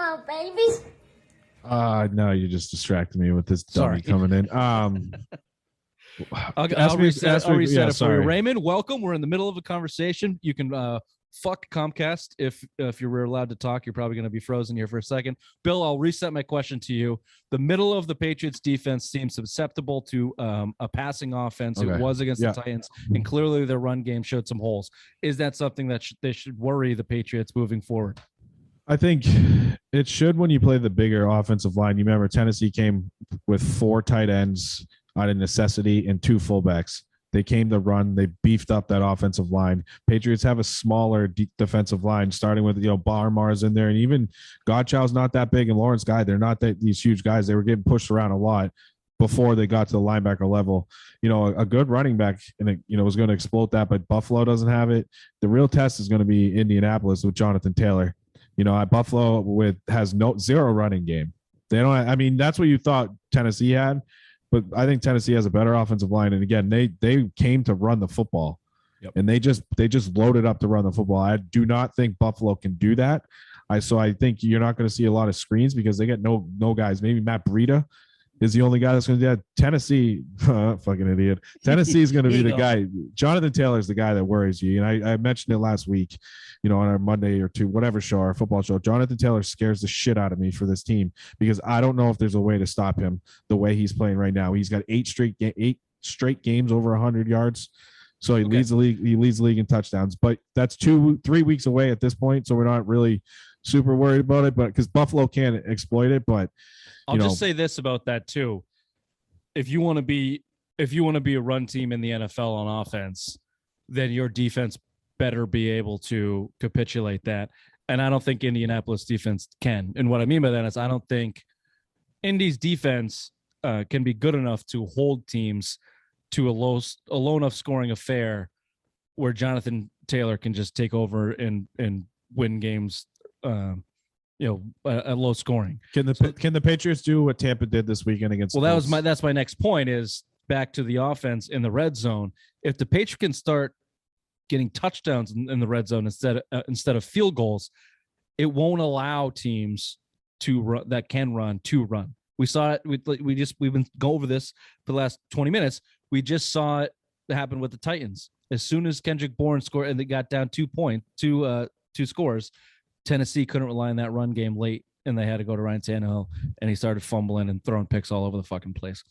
Hello, babies. No, you just distracted me with this dummy Sorry. coming in. I'll reset it for you. Sorry. Raymond, welcome. We're in the middle of a conversation. You can fuck Comcast if you're allowed to talk. You're probably going to be frozen here for a second. Bill, I'll reset my question to you. The middle of the Patriots defense seems susceptible to a passing offense. Okay. It was against the Titans, and clearly their run game showed some holes. Is that something that they should worry the Patriots moving forward? I think it should when you play the bigger offensive line. You remember Tennessee came with 4 tight ends out of necessity and 2 fullbacks. They came to run. They beefed up that offensive line. Patriots have a smaller defensive line, starting with Barmar's in there, and even Godchau's not that big, and Lawrence Guy, they're not these huge guys. They were getting pushed around a lot before they got to the linebacker level. A good running back, and it was going to explode that, but Buffalo doesn't have it. The real test is going to be Indianapolis with Jonathan Taylor. Buffalo has zero running game. They don't. I mean, that's what you thought Tennessee had, but I think Tennessee has a better offensive line. And again, they came to run the football, and they just loaded up to run the football. I do not think Buffalo can do that. So I think you're not going to see a lot of screens because they get no guys. Maybe Matt Breida is the only guy that's going to do that. Tennessee, fucking idiot. Tennessee is going to be the guy. Jonathan Taylor is the guy that worries you. And I mentioned it last week, on our Monday or two, whatever show, our football show. Jonathan Taylor scares the shit out of me for this team because I don't know if there's a way to stop him the way he's playing right now. He's got 8 straight games over 100 yards. So he leads the league. He leads the league in touchdowns, but that's 2-3 weeks away at this point. So we're not really super worried about it, but because Buffalo can't exploit it. But I'll just say this about that too. If you want to be a run team in the NFL on offense, then your defense better be able to capitulate that. And I don't think Indianapolis defense can. And what I mean by that is I don't think Indy's defense can be good enough to hold teams to a low enough scoring affair where Jonathan Taylor can just take over and win games at low scoring. Can the Patriots do what Tampa did this weekend against? Well, that's my next point is back to the offense in the red zone. If the Patriots can start getting touchdowns in the red zone instead of field goals, it won't allow teams that can run to run. We saw it. We've been going over this for the last 20 minutes. We just saw it happen with the Titans. As soon as Kendrick Bourne scored and they got down 2 scores, Tennessee couldn't rely on that run game late, and they had to go to Ryan Tannehill, and he started fumbling and throwing picks all over the fucking place.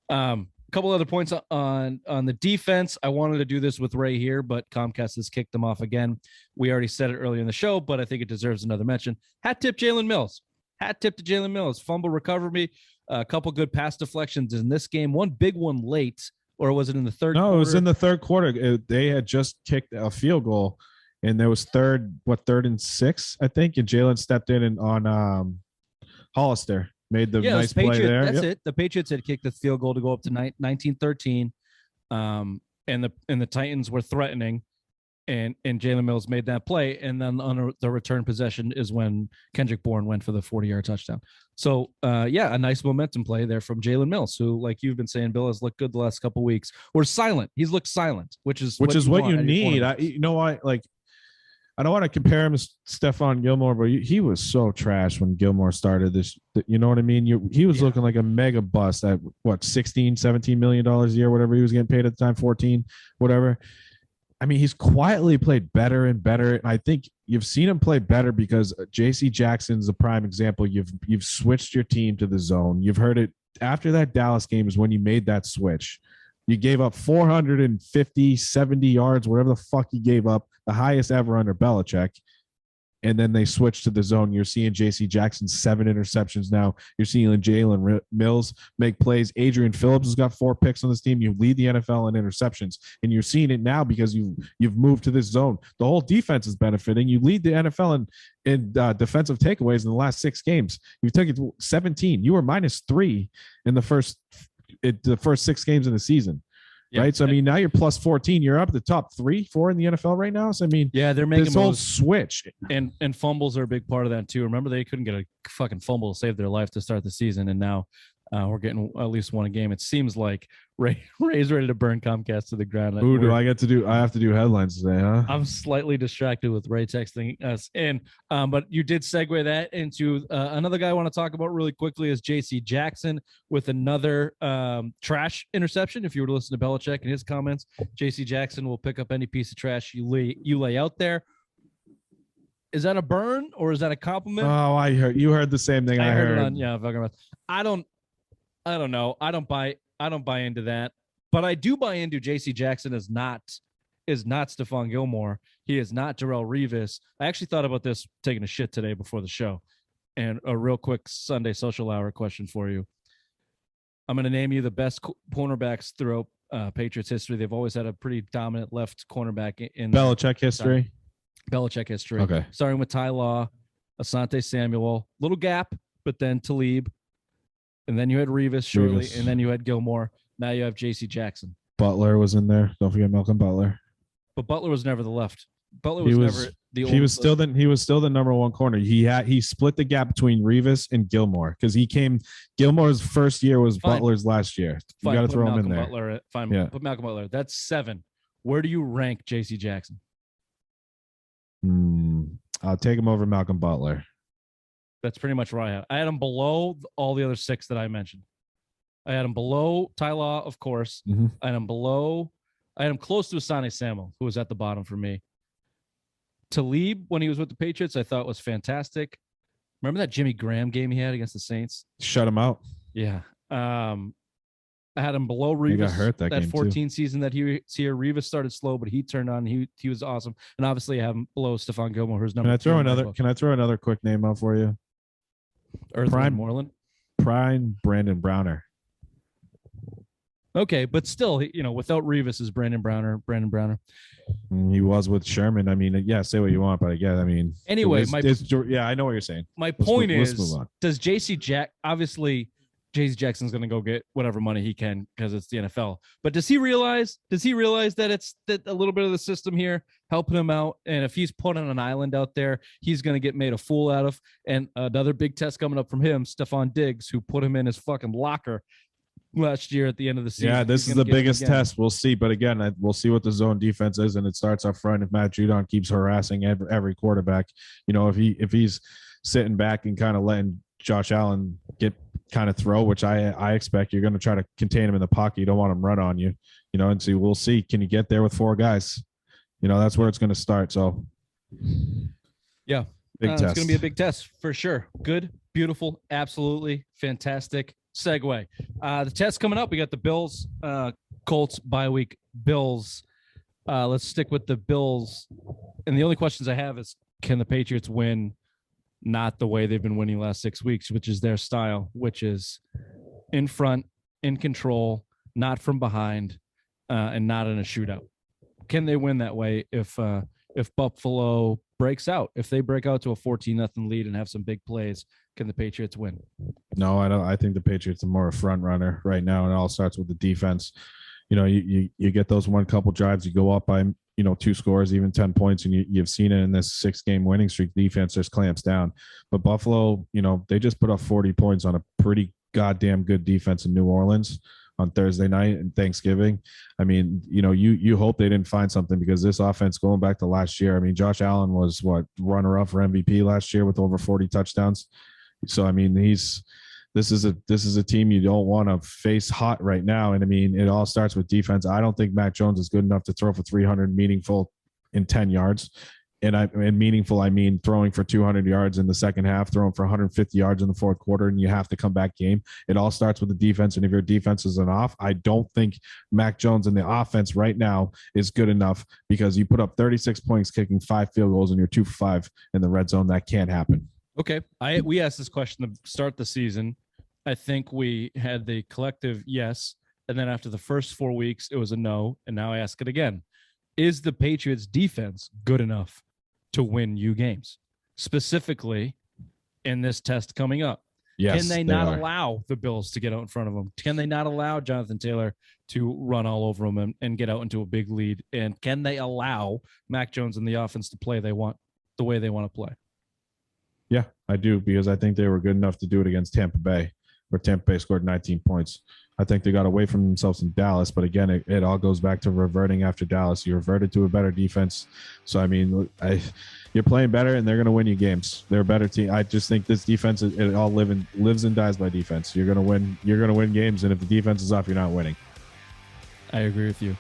A couple other points on the defense. I wanted to do this with Ray here, but Comcast has kicked them off again. We already said it earlier in the show, but I think it deserves another mention. Hat tip Jalen Mills. Hat tip to Jalen Mills. Fumble recovery. A couple good pass deflections in this game. One big one late, or was it in the third quarter? No, it was in the third quarter. They had just kicked a field goal, and there was third and 6, I think, and Jalen stepped in on Hollister. Made the nice play there. That's it. The Patriots had kicked the field goal to go up to 19-13, and the Titans were threatening, and Jalen Mills made that play. And then on the return possession is when Kendrick Bourne went for the 40-yard touchdown. So, a nice momentum play there from Jalen Mills, who, like you've been saying, Bill, has looked good the last couple of weeks. Or silent. He's looked silent, which is what you need. I don't want to compare him to Stephon Gilmore, but he was so trash when Gilmore started this. You know what I mean? He was looking like a mega bust at $16-17 million a year, whatever he was getting paid at the time, 14, whatever. I mean, he's quietly played better and better. And I think you've seen him play better because J.C. Jackson's a prime example. You've switched your team to the zone. You've heard it after that Dallas game is when you made that switch. You gave up 450, 70 yards, whatever the fuck he gave up, the highest ever under Belichick. And then they switched to the zone. You're seeing J.C. Jackson 7 interceptions now. You're seeing Jalen Mills make plays. Adrian Phillips has got 4 picks on this team. You lead the NFL in interceptions, and you're seeing it now because you've moved to this zone. The whole defense is benefiting. You lead the NFL in defensive takeaways in the last 6 games. You took it to 17. You were -3 in the first 6 games of the season. Yeah. Right. So, I mean, now you're plus 14. You're up the top 3-4 in the NFL right now. So, I mean, they're making this whole switch. And fumbles are a big part of that, too. Remember, they couldn't get a fucking fumble to save their life to start the season. And now we're getting at least one a game. It seems like Ray's ready to burn Comcast to the ground. Who do I get to do? I have to do headlines today, huh? I'm slightly distracted with Ray texting us in, but you did segue that into another guy I want to talk about really quickly is J.C. Jackson with another trash interception. If you were to listen to Belichick and his comments, J.C. Jackson will pick up any piece of trash you lay out there. Is that a burn or is that a compliment? Oh, you heard the same thing I heard. It on, I don't know. I don't buy into that. But I do buy into J.C. Jackson is not Stephon Gilmore. He is not Darrelle Revis. I actually thought about this taking a shit today before the show. And a real quick Sunday social hour question for you. I'm going to name you the best cornerbacks throughout Patriots history. They've always had a pretty dominant left cornerback in Belichick history. Belichick history. Okay. Starting with Ty Law, Asante Samuel, little gap, but then Talib. And then you had Revis shortly, and then you had Gilmore. Now you have J.C. Jackson. Butler was in there. Don't forget Malcolm Butler. But Butler was never the left. Butler was never the he was still the number one corner. He split the gap between Revis and Gilmore because Gilmore's first year was Butler's last year. You got to throw him in there. Put Malcolm Butler. That's 7. Where do you rank J.C. Jackson? I'll take him over Malcolm Butler. That's pretty much where I have. I had him below all the other 6 that I mentioned. I had him below Ty Law, of course. Mm-hmm. I had him close to Asante Samuel, who was at the bottom for me. Talib, when he was with the Patriots, I thought was fantastic. Remember that Jimmy Graham game he had against the Saints? Shut him out. Yeah. I had him below Revis. He got hurt that game 14 too. Season that he was here. Revis started slow, but he turned on. He was awesome. And obviously I have him below Stephon Gilmore, who's number 2. Can I throw another quick name out for you? Prime Moreland. Prime Brandon Browner. Okay, but still, without Revis is Brandon Browner. He was with Sherman. I mean, yeah, say what you want, but again, I mean, anyway, I know what you're saying. My point is, does J.C. Jackson's going to go get whatever money he can because it's the NFL. But does he realize that it's that a little bit of the system here helping him out? And if he's put on an island out there, he's going to get made a fool out of. And another big test coming up from him, Stephon Diggs, who put him in his fucking locker last year at the end of the season. Yeah, this is the biggest test. We'll see. But again, we'll see what the zone defense is, and it starts up front. If Matt Judon keeps harassing every quarterback, if he's sitting back and kind of letting Josh Allen get kind of throw, which I expect, you're going to try to contain him in the pocket. You don't want him run on you, and see. We'll see. Can you get there with 4 guys? That's where it's going to start. So, yeah, big test. It's going to be a big test for sure. Good, beautiful, absolutely fantastic. Segue. The test coming up. We got the Bills, Colts bye week. Bills. Let's stick with the Bills. And the only questions I have is, can the Patriots win? Not the way they've been winning the last 6 weeks, which is their style, which is in front, in control, not from behind, and not in a shootout. Can they win that way if Buffalo breaks out? If they break out to a 14-0 lead and have some big plays, can the Patriots win? No, I don't. I think the Patriots are more a front runner right now, and it all starts with the defense. You get those couple drives, you go up by 2 scores, even 10 points, and you've seen it in this 6-game winning streak. Defense just clamps down. But Buffalo, they just put up 40 points on a pretty goddamn good defense in New Orleans on Thursday night and Thanksgiving. I mean, you hope they didn't find something, because this offense, going back to last year, I mean, Josh Allen was runner-up for MVP last year with over 40 touchdowns. So I mean, this is a team you don't want to face hot right now. And I mean, it all starts with defense. I don't think Mac Jones is good enough to throw for 300 meaningful in 10 yards. And meaningful, I mean throwing for 200 yards in the second half, throwing for 150 yards in the fourth quarter, and you have to come back game. It all starts with the defense. And if your defense isn't off, I don't think Mac Jones in the offense right now is good enough, because you put up 36 points kicking 5 field goals and you're 2 for 5 in the red zone. That can't happen. Okay. We asked this question to start the season. I think we had the collective yes. And then after the first 4 weeks, it was a no. And now I ask it again. Is the Patriots defense good enough to win you games, specifically in this test coming up? Yes, can they not allow the Bills to get out in front of them? Can they not allow Jonathan Taylor to run all over them and get out into a big lead? And can they allow Mac Jones and the offense to play the way they want to play? Yeah, I do, because I think they were good enough to do it against Tampa Bay. where Tampa Bay scored 19 points. I think they got away from themselves in Dallas, but again, it all goes back to reverting after Dallas. You reverted to a better defense. So, I mean, you're playing better, and they're going to win you games. They're a better team. I just think this defense, it all lives and dies by defense. You're going to win. You're going to win games, and if the defense is off, you're not winning. I agree with you.